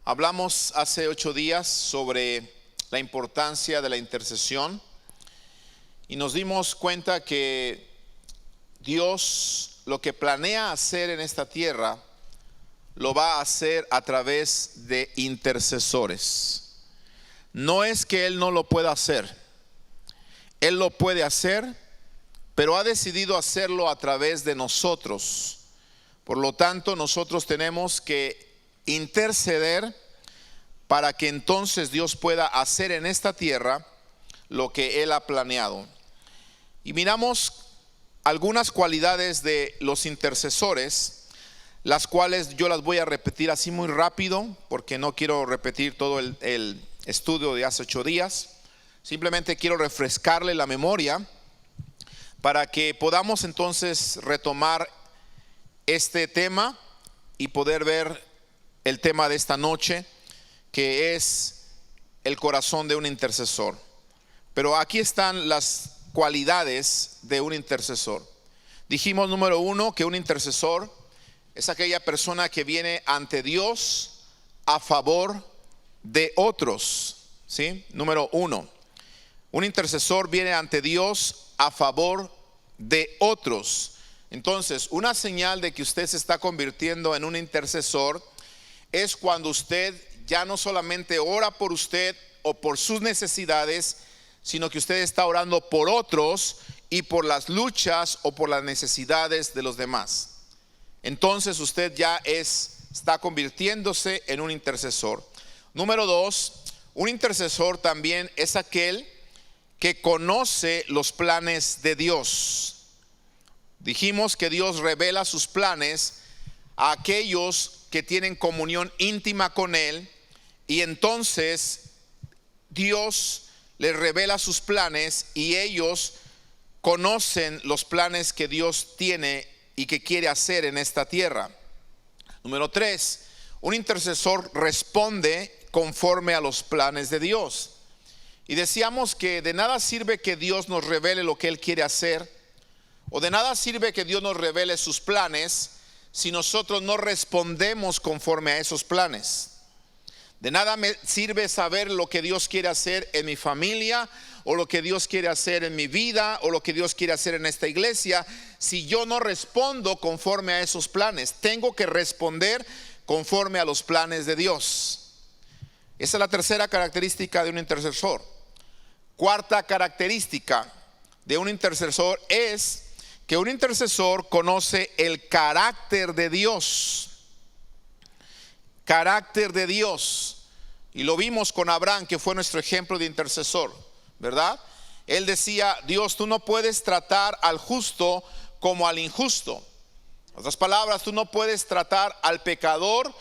Hablamos hace 8 días sobre la importancia de la intercesión y nos dimos cuenta que Dios lo que planea hacer en esta tierra lo va a hacer a través de intercesores. No es que Él no lo pueda hacer, Él lo puede hacer, pero ha decidido hacerlo a través de nosotros. Por lo tanto, nosotros tenemos que interceder para que entonces Dios pueda hacer en esta tierra lo que Él ha planeado. Y miramos algunas cualidades de los intercesores, las cuales yo las voy a repetir así muy rápido, porque no quiero repetir todo el estudio de hace 8 días. Simplemente quiero refrescarle la memoria para que podamos entonces retomar este tema y poder ver el tema de esta noche, que es el corazón de un intercesor. Pero aquí están las cualidades de un intercesor. Dijimos, número 1, que un intercesor es aquella persona que viene ante Dios a favor de otros, ¿sí? Número 1, un intercesor viene ante Dios a favor de otros. Entonces, una señal de que usted se está convirtiendo en un intercesor es cuando usted ya no solamente ora por usted o por sus necesidades, sino que usted está orando por otros y por las luchas o por las necesidades de los demás. Entonces usted ya está convirtiéndose en un intercesor. Número 2, un intercesor también es aquel que conoce los planes de Dios. Dijimos que Dios revela sus planes a aquellos que tienen comunión íntima con Él, y entonces Dios les revela sus planes y ellos conocen los planes que Dios tiene y que quiere hacer en esta tierra. Número 3, un intercesor responde conforme a los planes de Dios. Y decíamos que de nada sirve que Dios nos revele lo que Él quiere hacer, o de nada sirve que Dios nos revele sus planes si nosotros no respondemos conforme a esos planes. De nada me sirve saber lo que Dios quiere hacer en mi familia, o lo que Dios quiere hacer en mi vida, o lo que Dios quiere hacer en esta iglesia, si yo no respondo conforme a esos planes. Tengo que responder conforme a los planes de Dios. Esa es la tercera característica de un intercesor. Cuarta característica de un intercesor es que un intercesor conoce el carácter de Dios. Carácter de Dios. Y lo vimos con Abraham, que fue nuestro ejemplo de intercesor, ¿verdad? Él decía: Dios, tú no puedes tratar al justo como al injusto. En otras palabras, tú no puedes tratar al pecador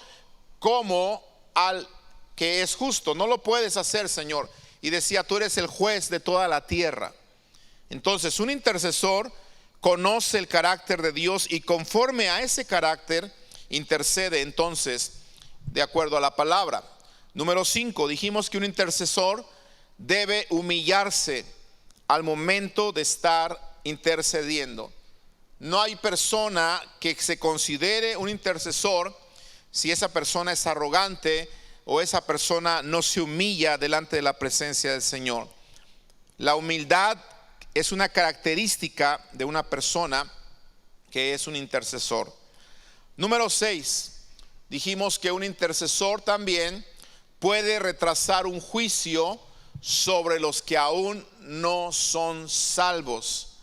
como al que es justo. No lo puedes hacer, Señor. Y decía: tú eres el juez de toda la tierra. Entonces, un intercesor conoce el carácter de Dios y conforme a ese carácter intercede entonces de acuerdo a la palabra. Número 5, dijimos que un intercesor debe humillarse al momento de estar intercediendo. No hay persona que se considere un intercesor si esa persona es arrogante o esa persona no se humilla delante de la presencia del Señor. La humildad es una característica de una persona que es un intercesor. Número 6, dijimos que un intercesor también puede retrasar un juicio sobre los que aún no son salvos.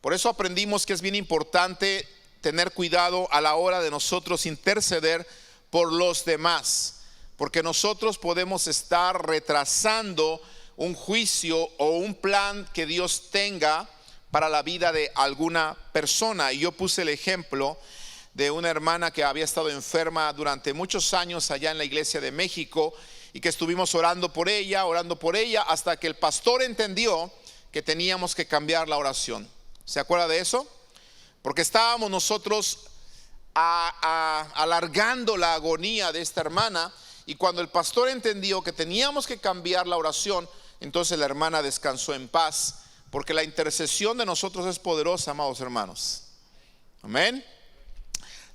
Por eso aprendimos que es bien importante tener cuidado a la hora de nosotros interceder por los demás, porque nosotros podemos estar retrasando un juicio o un plan que Dios tenga para la vida de alguna persona. Y yo puse el ejemplo de una hermana que había estado enferma durante muchos años allá en la iglesia de México, y que estuvimos orando por ella, hasta que el pastor entendió que teníamos que cambiar la oración. ¿Se acuerda de eso? Porque estábamos nosotros alargando la agonía de esta hermana, y cuando el pastor entendió que teníamos que cambiar la oración, entonces la hermana descansó en paz, porque la intercesión de nosotros es poderosa, amados hermanos. Amén.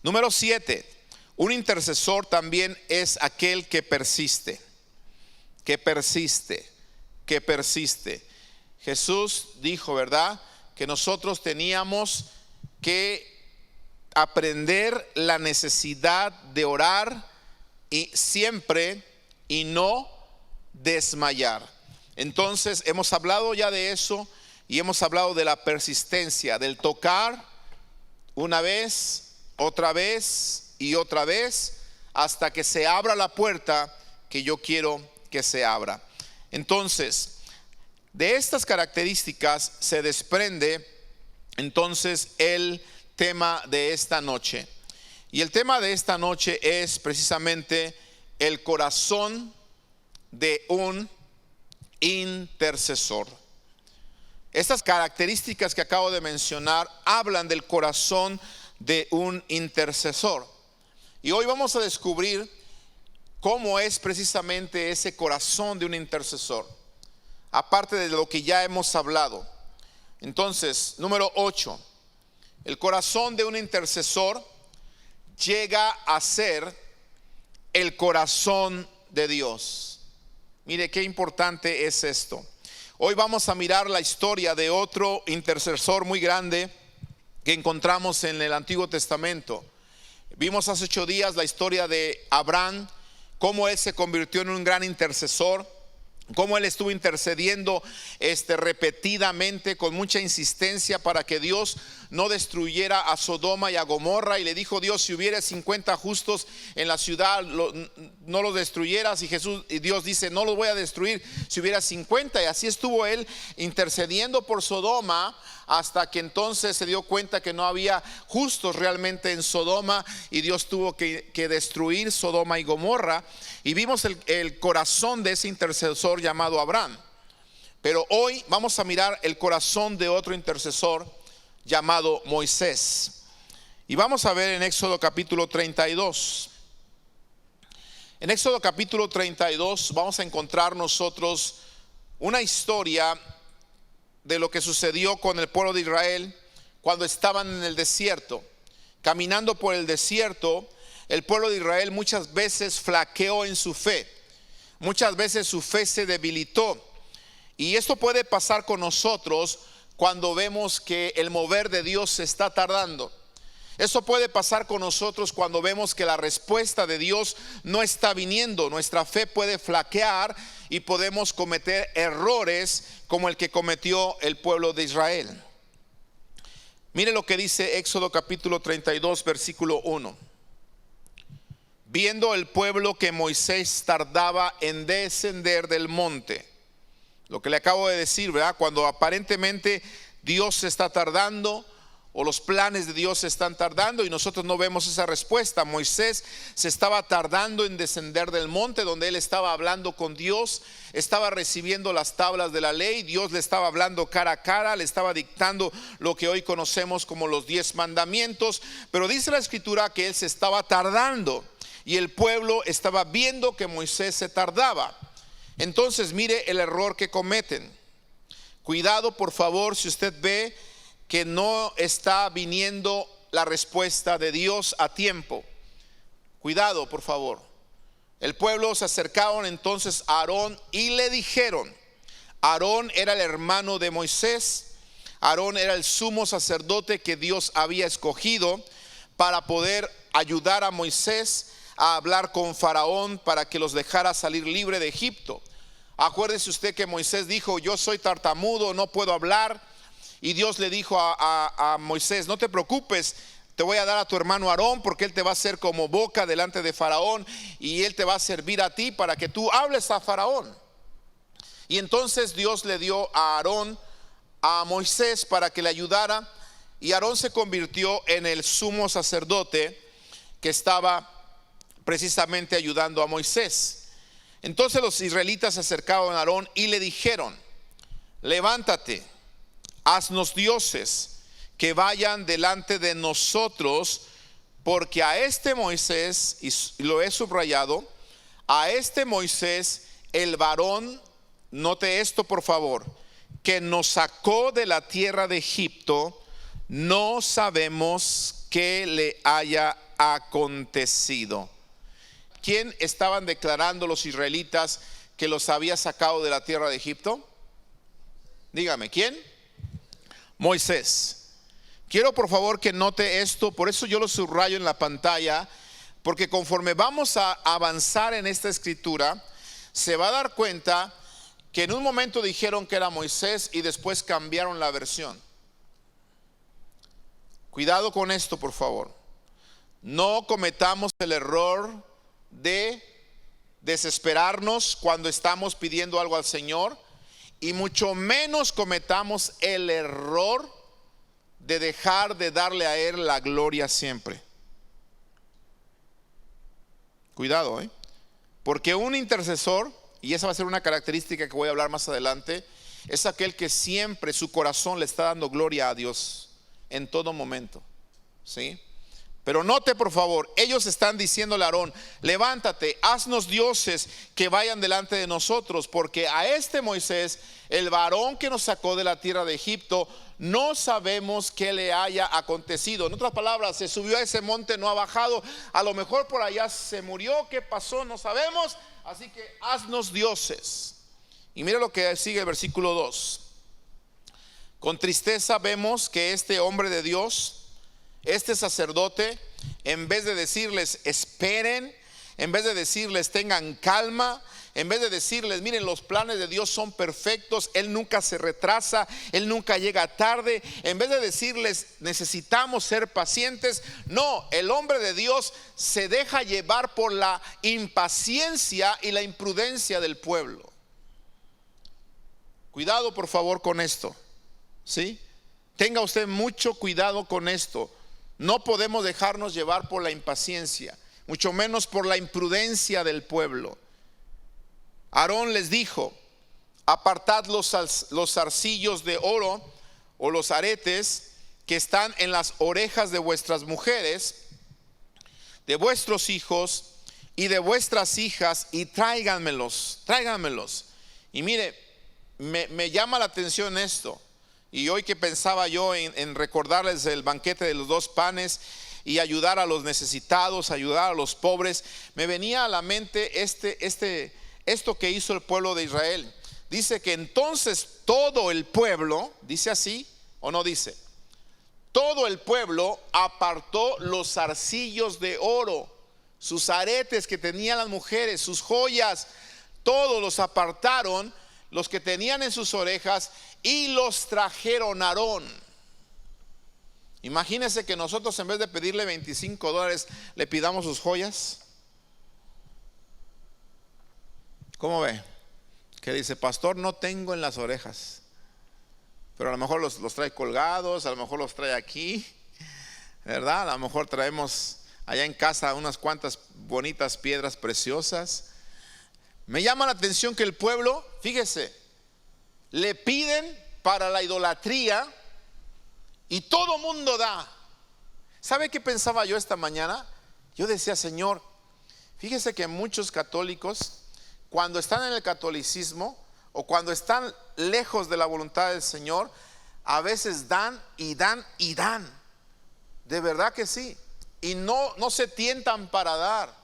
Número 7, Un intercesor también es aquel que persiste, que persiste, que persiste. Jesús dijo, ¿verdad?, que nosotros teníamos que aprender la necesidad de orar y siempre y no desmayar. Entonces hemos hablado ya de eso y hemos hablado de la persistencia, del tocar una vez, otra vez y otra vez hasta que se abra la puerta que yo quiero que se abra. Entonces, de estas características se desprende entonces el tema de esta noche. Y el tema de esta noche es precisamente el corazón de un intercesor. Estas características que acabo de mencionar hablan del corazón de un intercesor. Y hoy vamos a descubrir cómo es precisamente ese corazón de un intercesor, aparte de lo que ya hemos hablado. Entonces, número 8, el corazón de un intercesor llega a ser el corazón de Dios. Mire qué importante es esto. Hoy vamos a mirar la historia de otro intercesor muy grande que encontramos en el Antiguo Testamento. Vimos hace 8 días la historia de Abraham, cómo él se convirtió en un gran intercesor, cómo él estuvo intercediendo repetidamente con mucha insistencia para que Dios no destruyera a Sodoma y a Gomorra, y le dijo Dios, si hubiera 50 justos en la ciudad, no los destruyeras, y Dios dice, no los voy a destruir si hubiera 50, y así estuvo él intercediendo por Sodoma hasta que entonces se dio cuenta que no había justos realmente en Sodoma, y Dios tuvo que destruir Sodoma y Gomorra. Y vimos el corazón de ese intercesor llamado Abraham. Pero hoy vamos a mirar el corazón de otro intercesor llamado Moisés. Y vamos a ver en Éxodo capítulo 32. En Éxodo capítulo 32 vamos a encontrar nosotros una historia de lo que sucedió con el pueblo de Israel cuando estaban en el desierto. Caminando por el desierto, el pueblo de Israel muchas veces flaqueó en su fe. Muchas veces su fe se debilitó. Y esto puede pasar con nosotros cuando vemos que el mover de Dios se está tardando. Esto puede pasar con nosotros cuando vemos que la respuesta de Dios no está viniendo. Nuestra fe puede flaquear y podemos cometer errores como el que cometió el pueblo de Israel. Mire lo que dice Éxodo capítulo 32 versículo 1. Viendo el pueblo que Moisés tardaba en descender del monte. Lo que le acabo de decir, ¿verdad? Cuando aparentemente Dios se está tardando, o los planes de Dios se están tardando y nosotros no vemos esa respuesta. Moisés se estaba tardando en descender del monte donde él estaba hablando con Dios, estaba recibiendo las tablas de la ley, Dios le estaba hablando cara a cara, le estaba dictando lo que hoy conocemos como los 10 mandamientos, pero dice la escritura que él se estaba tardando y el pueblo estaba viendo que Moisés se tardaba. Entonces mire el error que cometen. Cuidado por favor si usted ve que no está viniendo la respuesta de Dios a tiempo. Cuidado por favor. El pueblo se acercaron entonces a Aarón y le dijeron, Aarón era el hermano de Moisés, Aarón era el sumo sacerdote que Dios había escogido para poder ayudar a Moisés a hablar con Faraón para que los dejara salir libre de Egipto. Acuérdese usted que Moisés dijo, yo soy tartamudo, no puedo hablar. Y Dios le dijo a Moisés, no te preocupes, te voy a dar a tu hermano Aarón porque él te va a hacer como boca delante de Faraón y él te va a servir a ti para que tú hables a Faraón. Y entonces Dios le dio a Aarón a Moisés para que le ayudara, y Aarón se convirtió en el sumo sacerdote que estaba precisamente ayudando a Moisés. Entonces los israelitas se acercaron a Aarón y le dijeron, levántate, haznos dioses que vayan delante de nosotros, porque a este Moisés, y lo he subrayado, a este Moisés, el varón, note esto por favor, que nos sacó de la tierra de Egipto, no sabemos qué le haya acontecido. ¿Quién estaban declarando los israelitas que los había sacado de la tierra de Egipto? Dígame, ¿quién? Moisés. Quiero por favor que note esto, por eso yo lo subrayo en la pantalla, porque conforme vamos a avanzar en esta escritura, se va a dar cuenta que en un momento dijeron que era Moisés y después cambiaron la versión. Cuidado con esto, por favor. No cometamos el error de desesperarnos cuando estamos pidiendo algo al Señor, y mucho menos cometamos el error de dejar de darle a Él la gloria siempre. Cuidado, porque un intercesor, y esa va a ser una característica que voy a hablar más adelante, es aquel que siempre su corazón le está dando gloria a Dios en todo momento, ¿sí? Pero note por favor, ellos están diciéndole a Aarón: levántate, haznos dioses que vayan delante de nosotros, porque a este Moisés, el varón que nos sacó de la tierra de Egipto, no sabemos qué le haya acontecido. En otras palabras, se subió a ese monte, no ha bajado, a lo mejor por allá se murió, qué pasó, no sabemos, así que haznos dioses. Y mira lo que sigue el versículo 2. Con tristeza vemos que este hombre de Dios, este sacerdote, en vez de decirles esperen, en vez de decirles tengan calma, en vez de decirles miren, los planes de Dios son perfectos, Él nunca se retrasa, Él nunca llega tarde, en vez de decirles necesitamos ser pacientes, no, el hombre de Dios se deja llevar por la impaciencia y la imprudencia del pueblo. Cuidado por favor con esto, ¿sí? Tenga usted mucho cuidado con esto. No podemos dejarnos llevar por la impaciencia, mucho menos por la imprudencia del pueblo. Aarón les dijo: apartad los zarcillos de oro o los aretes que están en las orejas de vuestras mujeres, de vuestros hijos y de vuestras hijas, y tráiganmelos. Y mire, me llama la atención esto. Y hoy que pensaba yo en recordarles el banquete de los 2 panes y ayudar a los necesitados, ayudar a los pobres, me venía a la mente esto que hizo el pueblo de Israel. Dice que entonces todo el pueblo, dice así o no dice, todo el pueblo apartó los zarcillos de oro, sus aretes que tenían las mujeres, sus joyas, todos los apartaron, los que tenían en sus orejas, y los trajeron a Aarón. Imagínense que nosotros, en vez de pedirle $25, le pidamos sus joyas. ¿Cómo ve? Que dice: pastor, no tengo en las orejas, pero a lo mejor los trae colgados, a lo mejor los trae aquí, ¿verdad? A lo mejor traemos allá en casa unas cuantas bonitas piedras preciosas. Me llama la atención que el pueblo, fíjese, le piden para la idolatría y todo mundo da. ¿Sabe qué pensaba yo esta mañana? Yo decía: Señor, fíjese que muchos católicos, cuando están en el catolicismo o cuando están lejos de la voluntad del Señor, a veces dan y dan y dan. De verdad que sí. Y no se tientan para dar.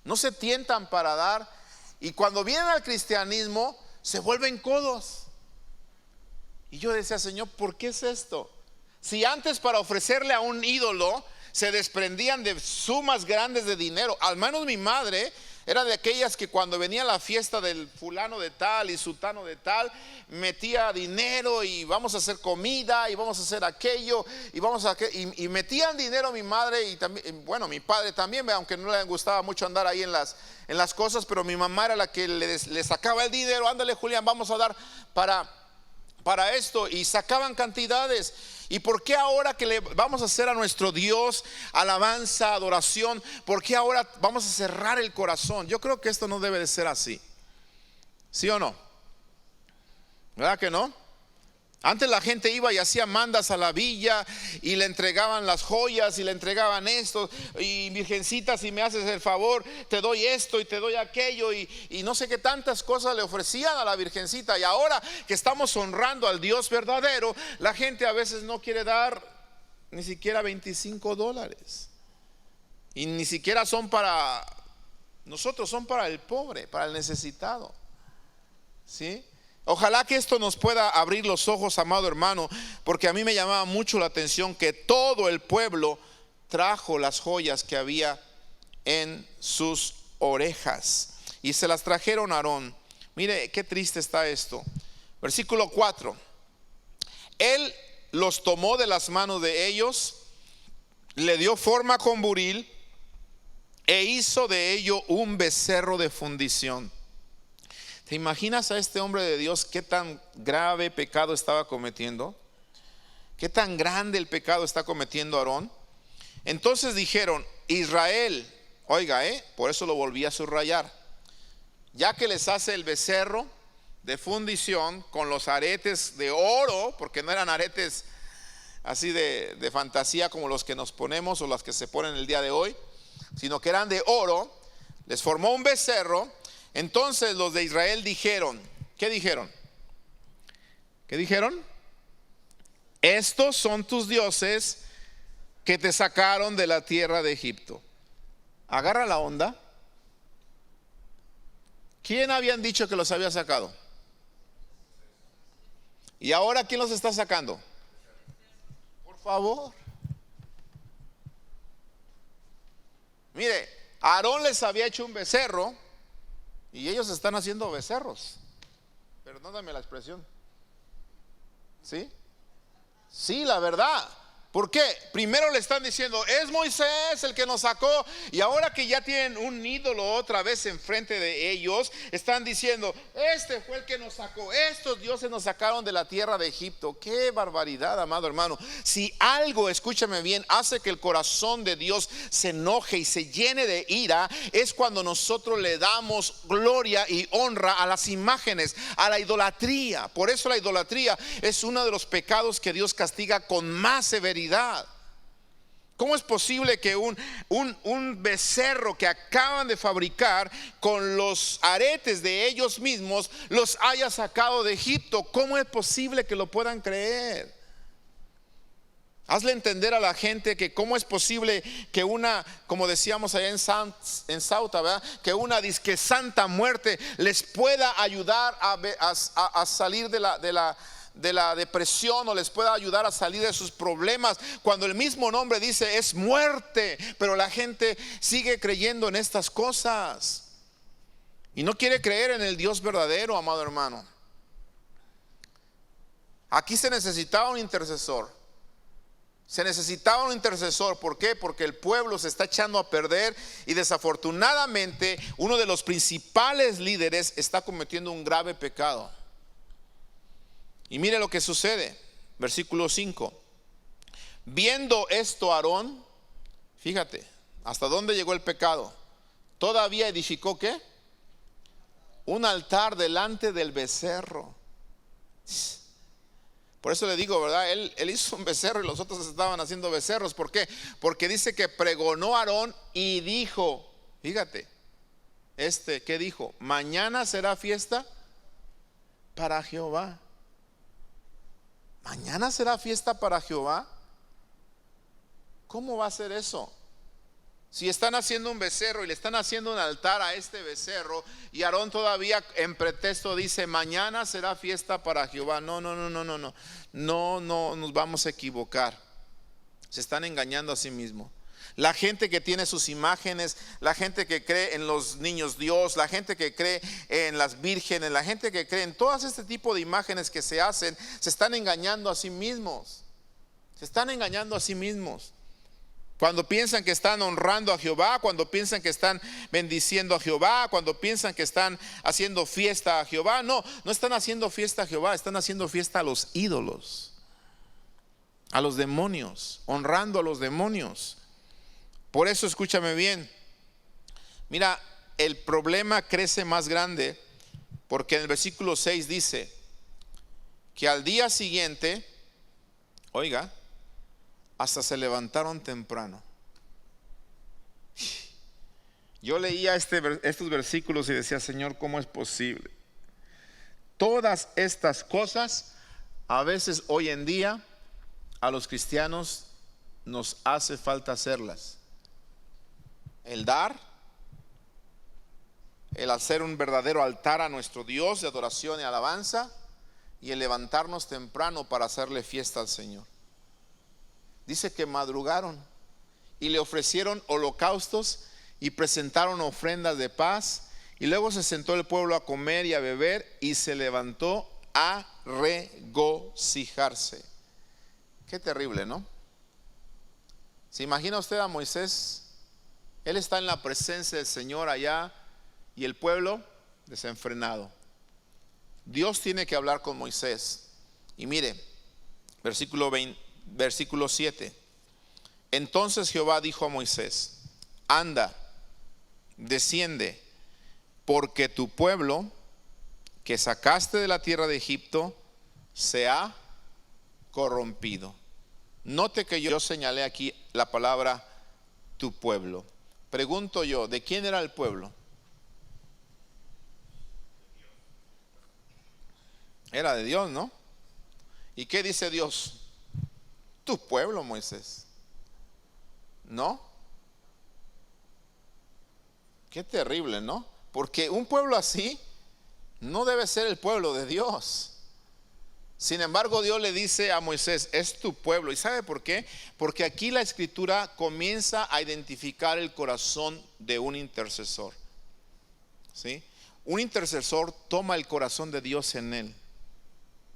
No se tientan para dar. Y cuando vienen al cristianismo, se vuelven codos. Y yo decía: Señor, ¿por qué es esto? Si antes para ofrecerle a un ídolo se desprendían de sumas grandes de dinero. Al menos mi madre era de aquellas que cuando venía la fiesta del fulano de tal y sultano de tal, metía dinero y vamos a hacer comida y vamos a hacer aquello y metían dinero mi madre y también, bueno, mi padre también, aunque no le gustaba mucho andar ahí en las cosas, pero mi mamá era la que le sacaba el dinero. Ándale, Julián, vamos a dar para esto, y sacaban cantidades. ¿Y por qué ahora que le vamos a hacer a nuestro Dios alabanza, adoración, por qué ahora vamos a cerrar el corazón? Yo creo que esto no debe de ser así. ¿Sí o no? ¿Verdad que no? Antes la gente iba y hacía mandas a la villa y le entregaban las joyas y le entregaban esto, y virgencita, si me haces el favor, te doy esto y te doy aquello, y no sé qué tantas cosas le ofrecían a la virgencita. Y ahora que estamos honrando al Dios verdadero, la gente a veces no quiere dar ni siquiera $25. Y ni siquiera son para nosotros, son para el pobre, para el necesitado. ¿Sí? Ojalá que esto nos pueda abrir los ojos, amado hermano, porque a mí me llamaba mucho la atención que todo el pueblo trajo las joyas que había en sus orejas y se las trajeron a Aarón. Mire qué triste está esto. Versículo 4. Él los tomó de las manos de ellos, le dio forma con buril e hizo de ello un becerro de fundición. ¿Te imaginas a este hombre de Dios qué tan grave pecado estaba cometiendo? ¿Qué tan grande el pecado está cometiendo Aarón? Entonces dijeron: Israel, oiga, por eso lo volví a subrayar, ya que les hace el becerro de fundición con los aretes de oro, porque no eran aretes así de fantasía como los que nos ponemos o las que se ponen el día de hoy, sino que eran de oro, les formó un becerro. Entonces los de Israel dijeron, ¿qué dijeron? ¿Qué dijeron? Estos son tus dioses que te sacaron de la tierra de Egipto. Agarra la onda. ¿Quién habían dicho que los había sacado? ¿Y ahora quién los está sacando? Por favor. Mire, Aarón les había hecho un becerro y ellos están haciendo becerros. Perdóname la expresión. ¿Sí? Sí, la verdad. ¿Por qué? Primero le están diciendo: es Moisés el que nos sacó. Y ahora que ya tienen un ídolo otra vez enfrente de ellos, están diciendo: este fue el que nos sacó. Estos dioses nos sacaron de la tierra de Egipto. Qué barbaridad, amado hermano. Si algo, escúchame bien, hace que el corazón de Dios se enoje y se llene de ira, es cuando nosotros le damos gloria y honra a las imágenes, a la idolatría. Por eso la idolatría es uno de los pecados que Dios castiga con más severidad. ¿Cómo es posible que un becerro que acaban de fabricar con los aretes de ellos mismos los haya sacado de Egipto? ¿Cómo es posible que lo puedan creer? Hazle entender a la gente que cómo es posible que una, como decíamos allá en Sauta, ¿verdad?, que una disque santa muerte les pueda ayudar a salir de la depresión, o les pueda ayudar a salir de sus problemas, cuando el mismo nombre dice es muerte. Pero la gente sigue creyendo en estas cosas y no quiere creer en el Dios verdadero, amado hermano. Aquí se necesitaba un intercesor. Se necesitaba un intercesor. ¿Por qué? Porque el pueblo se está echando a perder y desafortunadamente uno de los principales líderes está cometiendo un grave pecado. Y mire lo que sucede, versículo 5. Viendo esto Aarón, fíjate, hasta dónde llegó el pecado. Todavía edificó ¿qué? Un altar delante del becerro. Por eso le digo, ¿verdad? Él hizo un becerro y los otros estaban haciendo becerros. ¿Por qué? Porque dice que pregonó Aarón y dijo, fíjate, ¿qué dijo? Mañana será fiesta para Jehová. ¿Mañana será fiesta para Jehová? ¿Cómo va a ser eso? Si están haciendo un becerro y le están haciendo un altar a este becerro, y Aarón todavía en pretexto dice mañana será fiesta para Jehová. No nos vamos a equivocar. Se están engañando a sí mismos. La gente que tiene sus imágenes, la gente que cree en los niños Dios, la gente que cree en las vírgenes, la gente que cree en todas este tipo de imágenes que se hacen, se están engañando a sí mismos. Se están engañando a sí mismos. Cuando piensan que están honrando a Jehová, cuando piensan que están bendiciendo a Jehová, cuando piensan que están haciendo fiesta a Jehová, no están haciendo fiesta a Jehová, están haciendo fiesta a los ídolos, a los demonios, honrando a los demonios. Por eso escúchame bien, mira, el problema crece más grande porque en el versículo 6 dice que al día siguiente, oiga, hasta se levantaron temprano. Yo leía estos versículos y decía, Señor, ¿cómo es posible? Todas estas cosas, a veces hoy en día, a los cristianos nos hace falta hacerlas. el dar, el hacer un verdadero altar a nuestro Dios de adoración y alabanza, y el levantarnos temprano para hacerle fiesta al Señor. Dice que madrugaron y le ofrecieron holocaustos y presentaron ofrendas de paz, y luego se sentó el pueblo a comer y a beber y se levantó a regocijarse. Qué terrible, ¿no? ¿Se imagina usted a Moisés? Él está en la presencia del Señor allá y el pueblo desenfrenado. Dios tiene que hablar con Moisés. Y mire, versículo 7. Entonces Jehová dijo a Moisés: anda, desciende, porque tu pueblo que sacaste de la tierra de Egipto se ha corrompido. Note que yo señalé aquí la palabra tu pueblo. Pregunto yo, ¿de quién era el pueblo? Era de Dios, ¿no? ¿Y qué dice Dios? Tu pueblo, Moisés. ¿No? Qué terrible, ¿no? Porque un pueblo así no debe ser el pueblo de Dios. Sin embargo, Dios le dice a Moisés: es tu pueblo. ¿Y sabe por qué? Porque aquí la escritura comienza a identificar el corazón de un intercesor. ¿Sí? Un intercesor toma el corazón de Dios en él.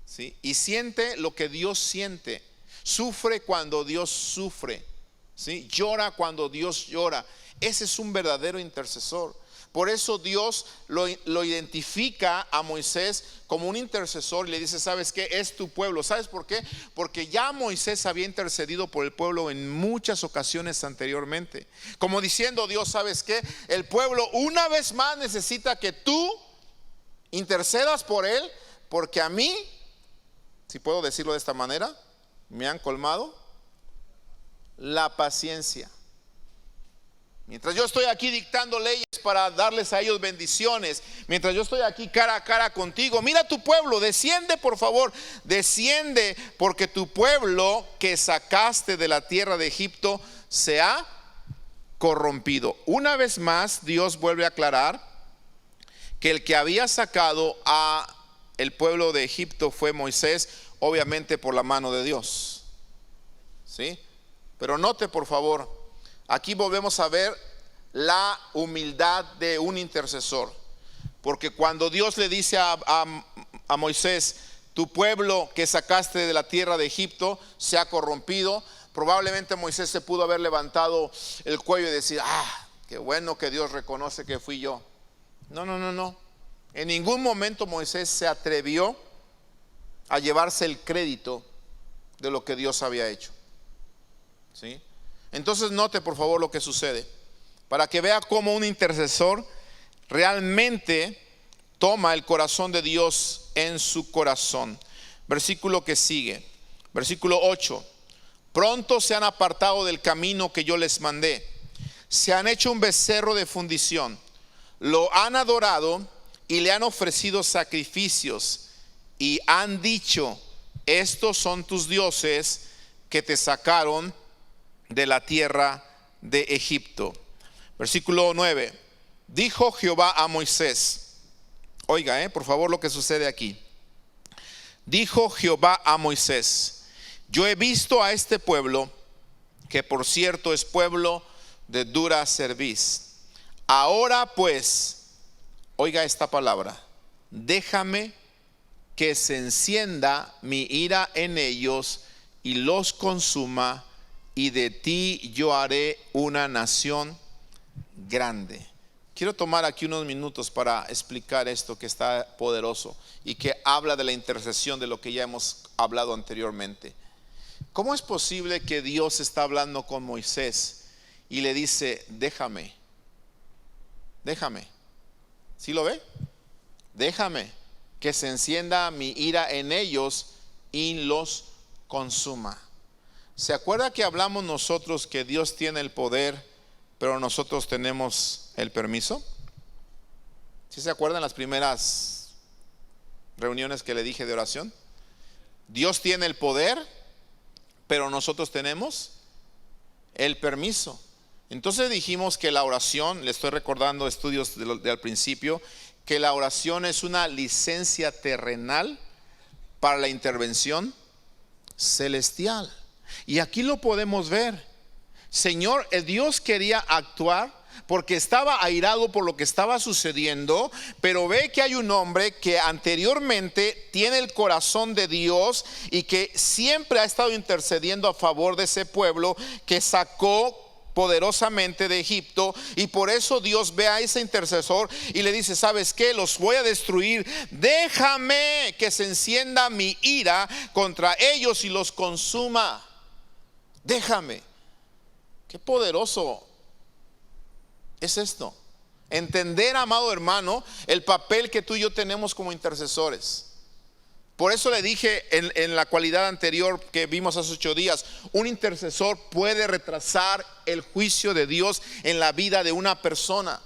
¿Sí? Y siente lo que Dios siente. Sufre cuando Dios sufre. ¿Sí? Llora cuando Dios llora. Ese es un verdadero intercesor. Por eso Dios lo identifica a Moisés como un intercesor y le dice: ¿sabes qué? Es tu pueblo. ¿Sabes por qué? Porque ya Moisés había intercedido por el pueblo en muchas ocasiones anteriormente. Como diciendo Dios: ¿sabes qué? El pueblo una vez más necesita que tú intercedas por él, porque a mí, si puedo decirlo de esta manera, me han colmado la paciencia. Mientras yo estoy aquí dictando leyes para darles a ellos bendiciones, mientras yo estoy aquí cara a cara contigo, mira tu pueblo, desciende por favor, desciende, porque tu pueblo que sacaste de la tierra de Egipto se ha corrompido. Una vez más Dios vuelve a aclarar que el que había sacado a el pueblo de Egipto fue Moisés, obviamente por la mano de Dios. ¿Sí? Pero note por favor, aquí volvemos a ver la humildad de un intercesor. Porque cuando Dios le dice a Moisés: tu pueblo que sacaste de la tierra de Egipto se ha corrompido, probablemente Moisés se pudo haber levantado el cuello y decir: qué bueno que Dios reconoce que fui yo. No. En ningún momento Moisés se atrevió a llevarse el crédito de lo que Dios había hecho. ¿Sí? Entonces note por favor lo que sucede, para que vea cómo un intercesor realmente toma el corazón de Dios en su corazón. Versículo que sigue, versículo 8. Pronto se han apartado del camino que yo les mandé, se han hecho un becerro de fundición, lo han adorado y le han ofrecido sacrificios, y han dicho: estos son tus dioses que te sacaron de la tierra de Egipto. Versículo 9. Dijo Jehová a Moisés, oiga, por favor lo que sucede aquí. Dijo Jehová a Moisés: yo he visto a este pueblo, que por cierto es pueblo de dura cerviz. Ahora pues, oiga esta palabra: déjame que se encienda mi ira en ellos y los consuma, y de ti yo haré una nación grande. Quiero tomar aquí unos minutos para explicar esto que está poderoso y que habla de la intercesión, de lo que ya hemos hablado anteriormente. ¿Cómo es posible que Dios está hablando con Moisés y le dice: déjame? ¿Sí lo ve? Déjame que se encienda mi ira en ellos y los consuma. ¿Se acuerda que hablamos nosotros que Dios tiene el poder, pero nosotros tenemos el permiso? ¿Sí se acuerdan las primeras reuniones que le dije de oración? Dios tiene el poder, pero nosotros tenemos el permiso. Entonces dijimos que la oración, le estoy recordando estudios al principio, que la oración es una licencia terrenal para la intervención celestial. Y aquí lo podemos ver. Señor, el Dios quería actuar porque estaba airado por lo que estaba sucediendo, pero ve que hay un hombre que anteriormente tiene el corazón de Dios y que siempre ha estado intercediendo a favor de ese pueblo que sacó poderosamente de Egipto, y por eso Dios ve a ese intercesor y le dice: ¿sabes qué? Los voy a destruir, déjame que se encienda mi ira contra ellos y los consuma, déjame. Qué poderoso es esto. Entender, amado hermano, el papel que tú y yo tenemos como intercesores. Por eso le dije en la cualidad anterior que vimos hace 8 días, un intercesor puede retrasar el juicio de Dios en la vida de una persona.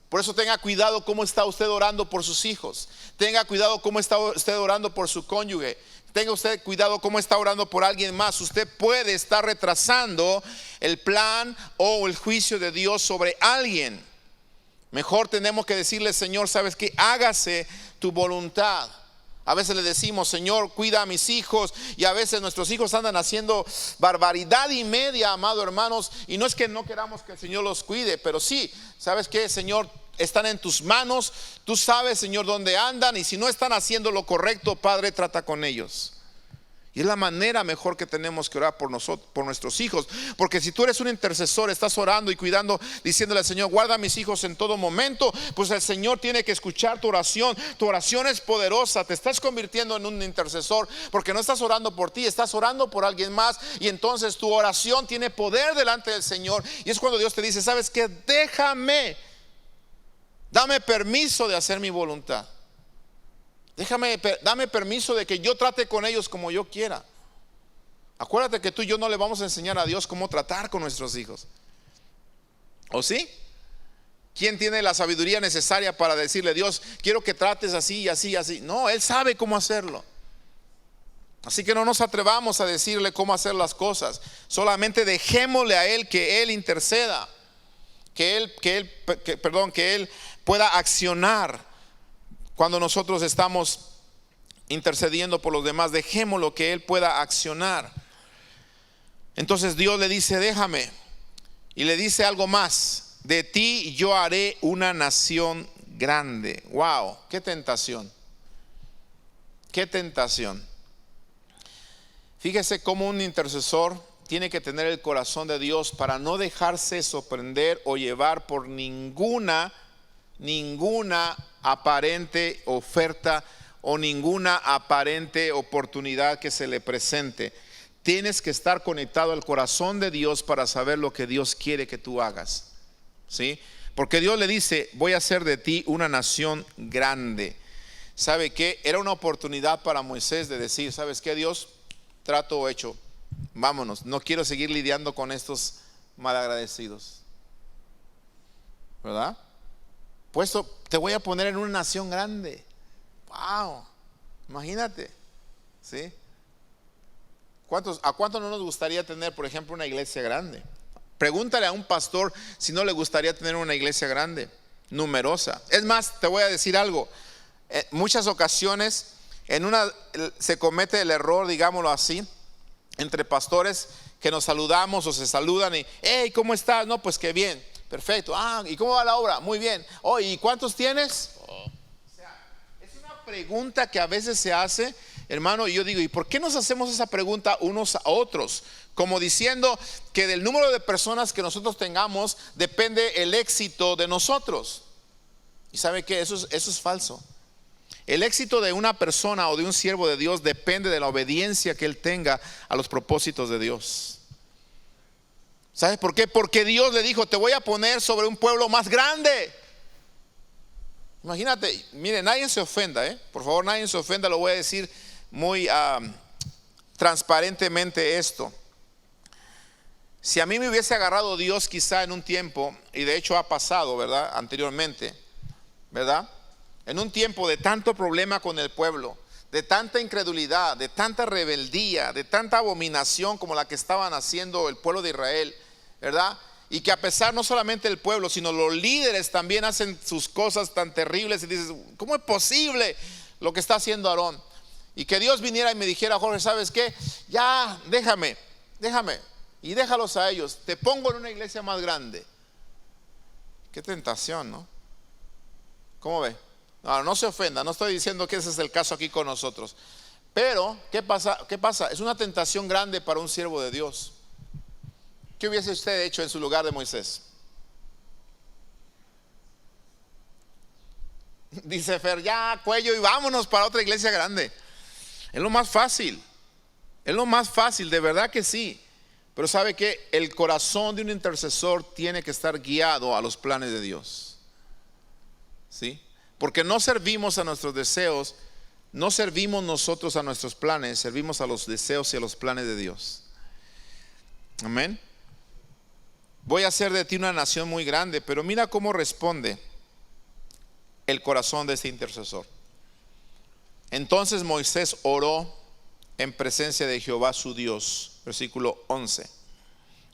Por eso tenga cuidado cómo está usted orando por sus hijos. Tenga cuidado cómo está usted orando por su cónyuge. Tenga usted cuidado cómo está orando por alguien más. Usted puede estar retrasando el plan o el juicio de Dios sobre alguien. Mejor tenemos que decirle: Señor, ¿sabes qué? Hágase tu voluntad. A veces le decimos: Señor, cuida a mis hijos, y a veces nuestros hijos andan haciendo barbaridad y media, amado hermanos, y no es que no queramos que el Señor los cuide, pero sí, ¿sabes qué, Señor? Están en tus manos, tú sabes, Señor, dónde andan, y si no están haciendo lo correcto, Padre, trata con ellos. Y es la manera mejor que tenemos que orar por nosotros, por nuestros hijos. Porque si tú eres un intercesor, estás orando y cuidando, diciéndole al Señor: guarda a mis hijos en todo momento, pues el Señor tiene que escuchar tu oración. Tu oración es poderosa, te estás convirtiendo en un intercesor, porque no estás orando por ti, estás orando por alguien más. Y entonces tu oración tiene poder delante del Señor. Y es cuando Dios te dice: ¿sabes qué? Déjame, dame permiso de hacer mi voluntad. Dame permiso de que yo trate con ellos como yo quiera. Acuérdate que tú y yo no le vamos a enseñar a Dios cómo tratar con nuestros hijos. ¿O sí? ¿Quién tiene la sabiduría necesaria para decirle: Dios, quiero que trates así y así y así? No, Él sabe cómo hacerlo. Así que no nos atrevamos a decirle cómo hacer las cosas. Solamente dejémosle a Él que Él interceda, que Él pueda accionar. Cuando nosotros estamos intercediendo por los demás, dejémoslo que Él pueda accionar. Entonces Dios le dice: déjame. Y le dice algo más: de ti yo haré una nación grande. Wow, qué tentación. Qué tentación. Fíjese cómo un intercesor tiene que tener el corazón de Dios para no dejarse sorprender o llevar por ninguna aparente oferta o ninguna aparente oportunidad que se le presente. Tienes que estar conectado al corazón de Dios para saber lo que Dios quiere que tú hagas, ¿sí? Porque Dios le dice: voy a hacer de ti una nación grande. ¿Sabe qué? Era una oportunidad para Moisés de decir: ¿sabes qué, Dios? Trato hecho, vámonos, no quiero seguir lidiando con estos malagradecidos, ¿verdad? Puesto, te voy a poner en una nación grande. Wow, imagínate, ¿sí? ¿A cuántos no nos gustaría tener, por ejemplo, una iglesia grande? Pregúntale a un pastor si no le gustaría tener una iglesia grande, numerosa. Es más, te voy a decir algo. En muchas ocasiones se comete el error, digámoslo así, entre pastores, que nos saludamos o se saludan y: hey, ¿cómo estás? No, pues qué bien. Perfecto. ¿Y cómo va la obra? Muy bien. ¿Y cuántos tienes? O sea, es una pregunta que a veces se hace, hermano, y yo digo: ¿y por qué nos hacemos esa pregunta unos a otros? Como diciendo que del número de personas que nosotros tengamos depende el éxito de nosotros. ¿Y sabe qué? Eso es falso. El éxito de una persona o de un siervo de Dios depende de la obediencia que él tenga a los propósitos de Dios. ¿Sabes por qué? Porque Dios le dijo: te voy a poner sobre un pueblo más grande. Imagínate, mire, nadie se ofenda, por favor, nadie se ofenda. Lo voy a decir muy transparentemente esto. Si a mí me hubiese agarrado Dios quizá en un tiempo, y de hecho ha pasado, ¿verdad? Anteriormente, ¿verdad? En un tiempo de tanto problema con el pueblo, de tanta incredulidad, de tanta rebeldía, de tanta abominación como la que estaban haciendo el pueblo de Israel, ¿verdad? y que a pesar no solamente del pueblo, sino los líderes también hacen sus cosas tan terribles y dices, ¿cómo es posible lo que está haciendo Aarón? Y que Dios viniera y me dijera, Jorge, ¿sabes qué? Ya, déjame y déjalos a ellos, te pongo en una iglesia más grande. Qué tentación, ¿no? ¿Cómo ve? No se ofenda, no estoy diciendo que ese es el caso aquí con nosotros. Pero, ¿qué pasa? Es una tentación grande para un siervo de Dios. ¿Qué hubiese usted hecho en su lugar de Moisés? Dice Fer, ya cuello y vámonos para otra iglesia grande. Es lo más fácil. Es lo más fácil, de verdad que sí. Pero sabe que el corazón de un intercesor tiene que estar guiado a los planes de Dios. ¿Sí? Porque no servimos a nuestros deseos, no servimos nosotros a nuestros planes, servimos a los deseos y a los planes de Dios. Amén. Voy a hacer de ti una nación muy grande, pero mira cómo responde el corazón de este intercesor. Entonces Moisés oró en presencia de Jehová su Dios, versículo 11,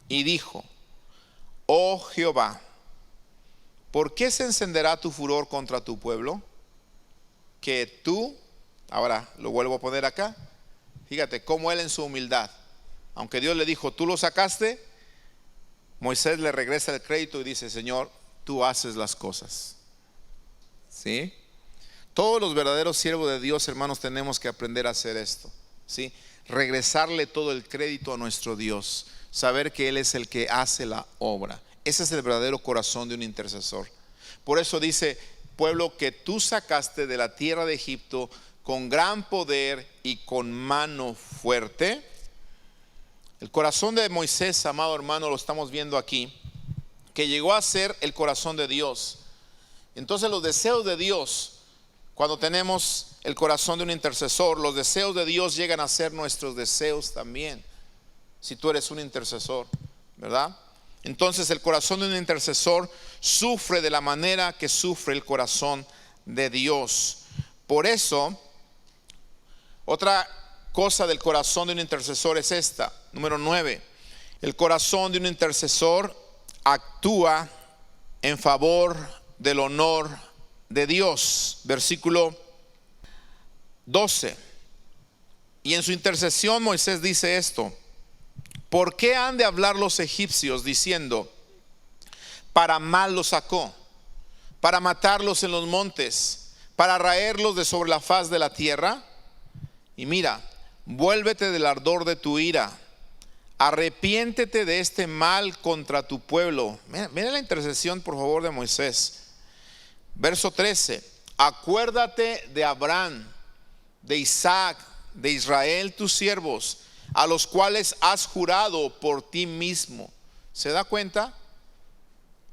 y dijo: oh Jehová, ¿por qué se encenderá tu furor contra tu pueblo? Que tú, ahora lo vuelvo a poner acá, fíjate cómo él en su humildad, aunque Dios le dijo, tú lo sacaste, Moisés le regresa el crédito y dice, Señor, tú haces las cosas. ¿Sí? Todos los verdaderos siervos de Dios, hermanos, tenemos que aprender a hacer esto. ¿Sí? Regresarle todo el crédito a nuestro Dios, saber que Él es el que hace la obra. Ese es el verdadero corazón de un intercesor. Por eso dice, pueblo que tú sacaste de la tierra de Egipto con gran poder y con mano fuerte. El corazón de Moisés, amado hermano, lo estamos viendo aquí, que llegó a ser el corazón de Dios. Entonces los deseos de Dios, cuando tenemos el corazón de un intercesor, los deseos de Dios llegan a ser nuestros deseos también, si tú eres un intercesor, ¿verdad? Entonces el corazón de un intercesor sufre de la manera que sufre el corazón de Dios. Por eso, otra cosa del corazón de un intercesor es esta, número 9. El corazón de un intercesor actúa en favor del honor de Dios. Versículo 12. Y en su intercesión Moisés dice esto: ¿por qué han de hablar los egipcios diciendo, para mal los sacó, para matarlos en los montes, para raerlos de sobre la faz de la tierra? Y mira, vuélvete del ardor de tu ira, arrepiéntete de este mal contra tu pueblo. Mira la intercesión, por favor, de Moisés. Verso 13: acuérdate de Abraham, de Isaac, de Israel tus siervos, a los cuales has jurado por ti mismo. ¿Se da cuenta?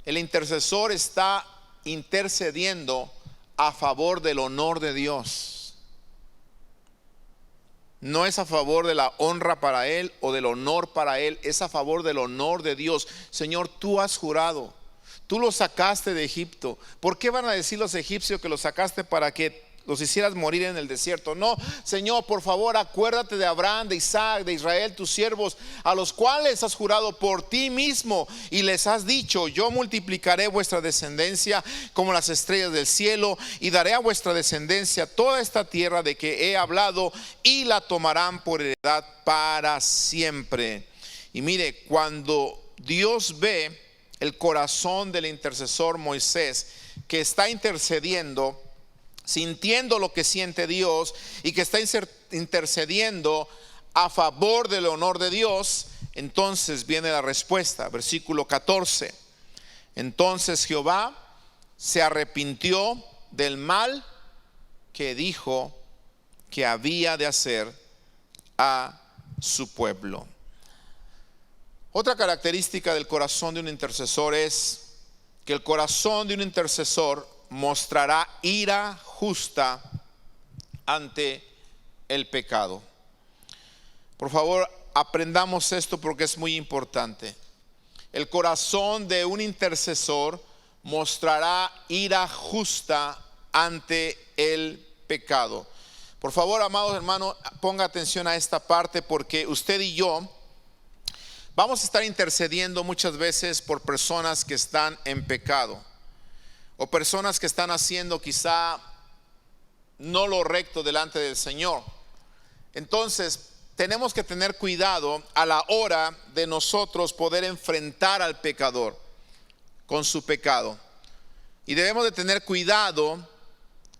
El intercesor está intercediendo a favor del honor de Dios. No es a favor de la honra para él o del honor para él, es a favor del honor de Dios. Señor, tú has jurado, tú los sacaste de Egipto. ¿Por qué van a decir los egipcios que los sacaste para que los hicieras morir en el desierto? No, Señor, por favor, acuérdate de Abraham, de Isaac, de Israel, tus siervos, a los cuales has jurado por ti mismo y les has dicho, yo multiplicaré vuestra descendencia como las estrellas del cielo y daré a vuestra descendencia toda esta tierra de que he hablado y la tomarán por heredad para siempre. Y mire, cuando Dios ve el corazón del intercesor Moisés, que está intercediendo, sintiendo lo que siente Dios y que está intercediendo a favor del honor de Dios, entonces viene la respuesta, versículo 14. Entonces Jehová se arrepintió del mal que dijo que había de hacer a su pueblo. Otra característica del corazón de un intercesor es que el corazón de un intercesor mostrará ira justa ante el pecado. Por favor, aprendamos esto porque es muy importante. El corazón de un intercesor mostrará ira justa ante el pecado. Por favor, amados hermanos, ponga atención a esta parte porque usted y yo vamos a estar intercediendo muchas veces por personas que están en pecado o personas que están haciendo quizá no lo recto delante del Señor. Entonces tenemos que tener cuidado a la hora de nosotros poder enfrentar al pecador con su pecado, y debemos de tener cuidado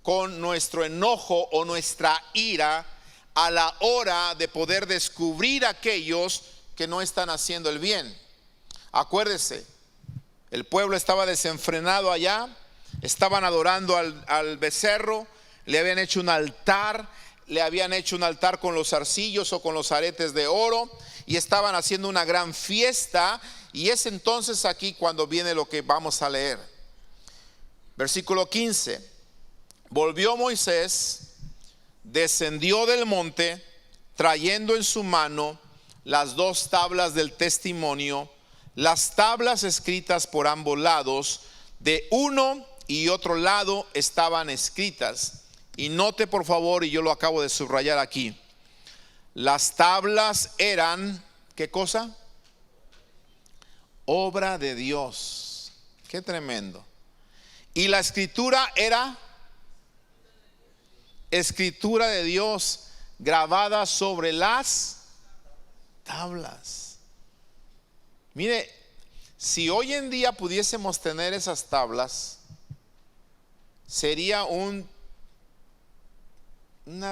con nuestro enojo o nuestra ira a la hora de poder descubrir a aquellos que no están haciendo el bien. Acuérdese, el pueblo estaba desenfrenado allá, estaban adorando al becerro, le habían hecho un altar, con los arcillos o con los aretes de oro, y estaban haciendo una gran fiesta. Y es entonces aquí cuando viene lo que vamos a leer. Versículo 15. Volvió Moisés, descendió del monte, trayendo en su mano las 2 tablas del testimonio, las tablas escritas por ambos lados, de uno y otro lado estaban escritas. Y note por favor, y yo lo acabo de subrayar aquí, las tablas eran, ¿qué cosa? Obra de Dios. Qué tremendo. Y la escritura era escritura de Dios grabada sobre las tablas. Mire, si hoy en día pudiésemos tener esas tablas, sería una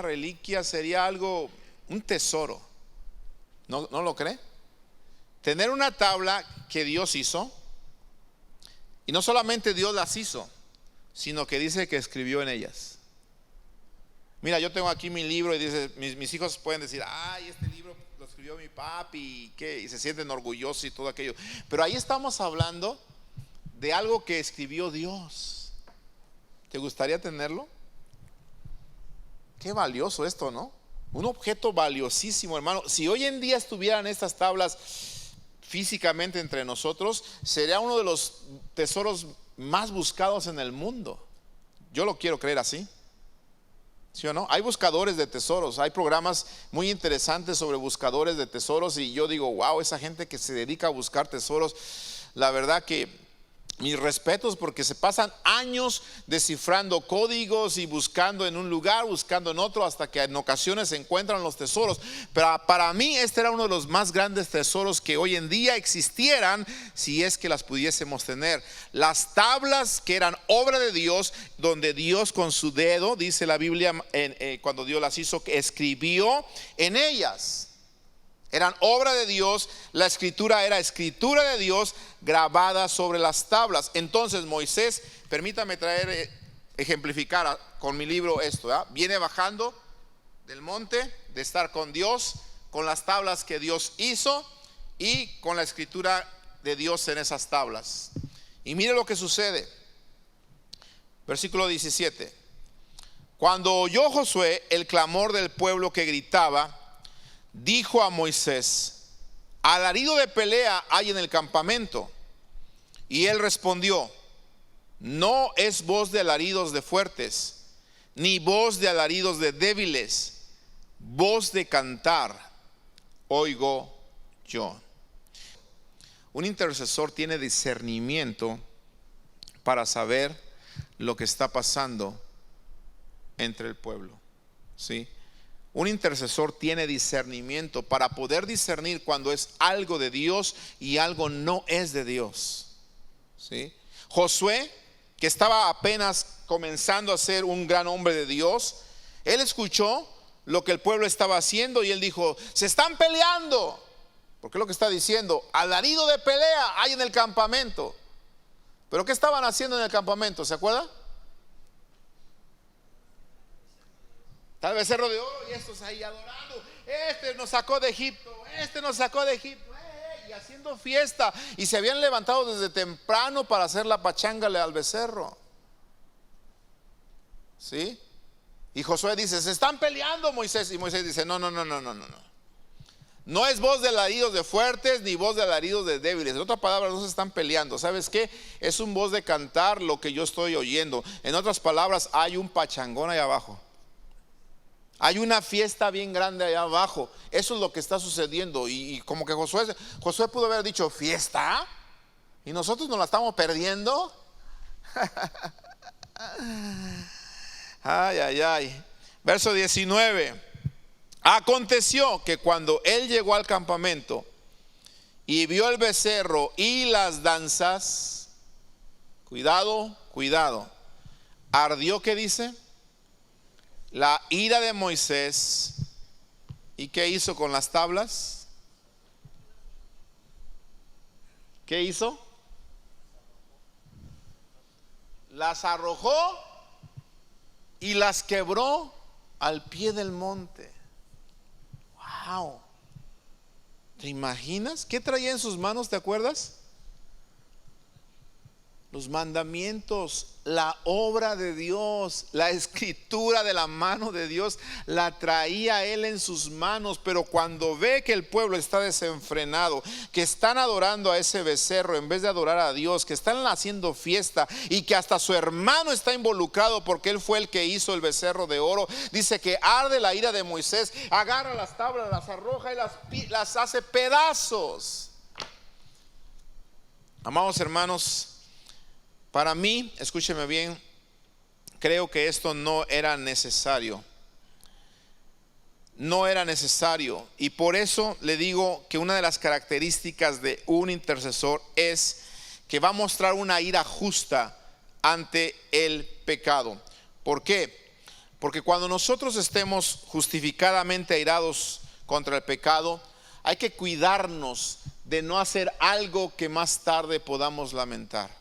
reliquia, sería algo, un tesoro. ¿No lo cree? Tener una tabla que Dios hizo, y no solamente Dios las hizo, sino que dice que escribió en ellas. Mira, yo tengo aquí mi libro y dice, mis hijos pueden decir, ay, este libro lo escribió mi papi, y se sienten orgullosos y todo aquello. Pero ahí estamos hablando de algo que escribió Dios. ¿Te gustaría tenerlo? Qué valioso esto, ¿no? Un objeto valiosísimo, hermano. Si hoy en día estuvieran estas tablas físicamente entre nosotros, sería uno de los tesoros más buscados en el mundo. Yo lo quiero creer así. ¿Sí o no? Hay buscadores de tesoros, hay programas muy interesantes sobre buscadores de tesoros, y yo digo, wow, esa gente que se dedica a buscar tesoros, la verdad que mis respetos, porque se pasan años descifrando códigos y buscando en un lugar, buscando en otro, hasta que en ocasiones se encuentran los tesoros. Pero para mí este era uno de los más grandes tesoros que hoy en día existieran, si es que las pudiésemos tener. Las tablas que eran obra de Dios, donde Dios con su dedo, dice la Biblia, cuando Dios las hizo, que escribió en ellas. Eran obra de Dios, la escritura era escritura de Dios grabada sobre las tablas. Entonces Moisés, permítame ejemplificar con mi libro esto, ¿ya? Viene bajando del monte de estar con Dios, con las tablas que Dios hizo y con la escritura de Dios en esas tablas. Y mire lo que sucede. Versículo 17. Cuando oyó Josué el clamor del pueblo que gritaba, dijo a Moisés, alarido de pelea hay en el campamento. Y él respondió, no es voz de alaridos de fuertes, ni voz de alaridos de débiles, voz de cantar oigo yo. Un intercesor tiene discernimiento para saber lo que está pasando entre el pueblo, ¿sí? Un intercesor tiene discernimiento para poder discernir cuando es algo de Dios y algo no es de Dios, ¿sí? Josué, que estaba apenas comenzando a ser un gran hombre de Dios, él escuchó lo que el pueblo estaba haciendo y él dijo, se están peleando. Porque es lo que está diciendo, alarido de pelea hay en el campamento. Pero ¿qué estaban haciendo en el campamento? ¿Se acuerda? Tal becerro de oro y estos ahí adorando. Este nos sacó de Egipto, este nos sacó de Egipto, y haciendo fiesta. Y se habían levantado desde temprano para hacer la pachanga al becerro, ¿sí? Y Josué dice, se están peleando, Moisés. Y Moisés dice, no. No es voz de alaridos de fuertes ni voz de alaridos de débiles. En otras palabras, no se están peleando. ¿Sabes qué? Es un voz de cantar lo que yo estoy oyendo. En otras palabras, hay un pachangón ahí abajo. Hay una fiesta bien grande allá abajo. Eso es lo que está sucediendo. Y como que Josué pudo haber dicho, ¿fiesta? ¿Y nosotros nos la estamos perdiendo? Ay, ay, ay. Verso 19. Aconteció que cuando él llegó al campamento y vio el becerro y las danzas, cuidado, cuidado, ardió, ¿qué dice? La ira de Moisés. ¿Y qué hizo con las tablas? ¿Qué hizo? Las arrojó y las quebró al pie del monte. Wow. ¿Te imaginas? ¿Qué traía en sus manos? ¿Te acuerdas? Los mandamientos, la obra de Dios, la escritura de la mano de Dios, la traía él en sus manos. Pero cuando ve que el pueblo está desenfrenado, que están adorando a ese becerro en vez de adorar a Dios, que están haciendo fiesta y que hasta su hermano está involucrado porque él fue el que hizo el becerro de oro, dice que arde la ira de Moisés, agarra las tablas, las arroja y las hace pedazos. Amados hermanos, para mí, escúcheme bien, creo que esto no era necesario. No era necesario. Y por eso le digo que una de las características de un intercesor es que va a mostrar una ira justa ante el pecado. ¿Por qué? Porque cuando nosotros estemos justificadamente airados contra el pecado, hay que cuidarnos de no hacer algo que más tarde podamos lamentar.